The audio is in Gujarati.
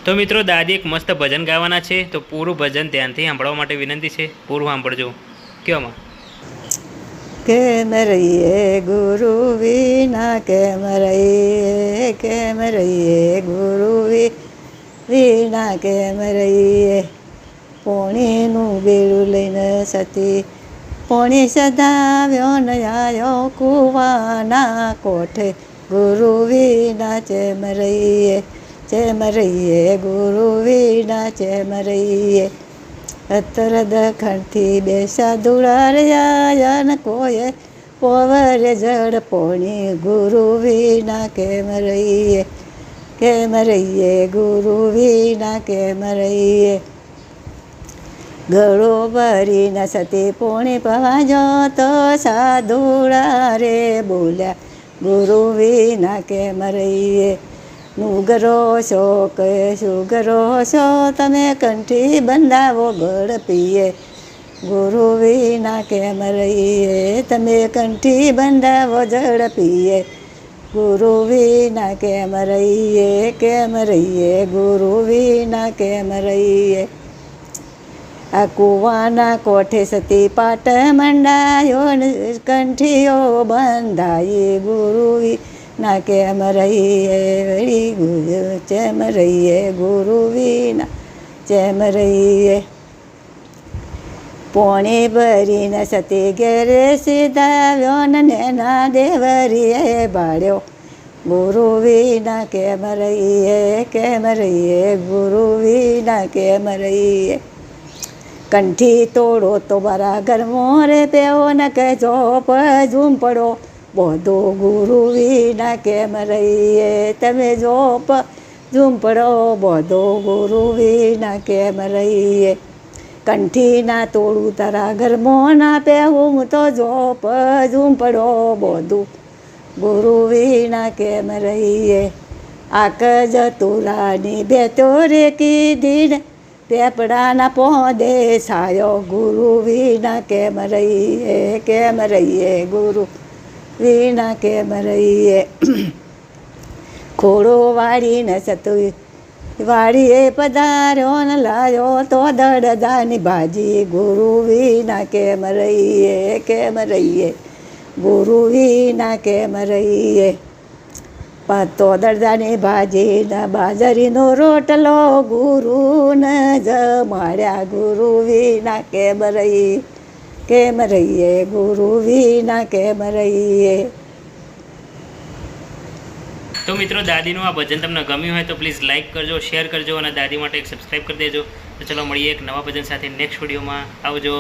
તો મિત્રો દાદી એક મસ્ત ભજન ગાવાના છે, તો પૂરું ભજન ધ્યાનથી સાંભળવા માટે વિનંતી છે. પૂરું સાંભળજો. કયોમાં કેમ રહીએ ગુરુ વિના, કેમ રહીએ ગુરુ વિના, કેમ રહીએ. પોણીનું બેડું લઈને સતી પોણી સદાવ્યો ન આવ્યો કુવાના કોઠે, ગુરુ વિના ચેમ રહીએ ગુરુ વિના ચેમ રહીએ. અત્તર દખણથી બેસા દુડાર્યા ન કોયે પોવરે જળ પોણી, ગુરુ વિના કેમ રહીએ ગુરુ વિના કેમ રહીએ. ગળો ભરીને સતી પોણી પવાજો તો સાધુડા રે બોલ્યા, ગુરુ વિના કેમ રહીએ. નુગરો છો કે સુગરો છો તમે કંઠી બંધાવો ગળ પીએ, ગુરુ વિના કેમ રહીએ. તમે કંઠી બંધાવો જળ પીએ, ગુરુ વિના કેમ રહીએ ગુરુ વિના કેમ રહીએ. આ કુવાના કોઠે સતી પાટ મંડાયો કંઠીઓ બંધાઈ, ગુરુ વિના કેમ રહીએ ચેમ રહીએ ગુરુ વિના ચેમ રહીએ. પોણી ભરીને સતી ઘેરે સીધાવ્યો ને નેના દેવરીએ ભાડ્યો, ગુરુ વિના કેમ રહીએ ગુરુ વિના કેમ રહીએ. કંઠી તોડો તો મારા ઘરમાં રે પેવો ન કે જોપ ઝૂંપડો બોધો, ગુરુ વિના કેમ રહીએ. તમે જોપ ઝૂંપડો બોધો, ગુરુ વિના કેમ રહીએ. કંઠી ના તોડું તારા ઘરમાં ના પહેવું તો જોપ ઝૂંપડો બોધું, ગુરુ વિના કેમ રહીએ. આક જતુરાની બેતો રે કીધી પેપડાના પોદે સાયો, ગુરુ વિના કેમ રહીએ ગુરુ વિના કેમ રહીએ. ખોડો વાળીને સતું વાળીએ પધાર્યો ને લાયો તો દડદાની ભાજી, ગુરુ વિના કેમ રહીએ ગુરુ વિના કેમ રહીએ. પાતો દડદાની ભાજી ના બાજરીનો રોટલો ગુરુને જમાડ્યા, ગુરુ વિના કેમ રહીએ ગુરુ વિના કેમ રહીએ. તો મિત્રો દાદીનું આ ભજન તમને ગમ્યું હોય તો પ્લીઝ લાઇક કરજો, શેર કરજો અને દાદી માટે એક સબસ્ક્રાઈબ કરી દેજો. તો ચલો મળીએ એક નવા ભજન સાથે નેક્સ્ટ વિડીયોમાં. આવજો.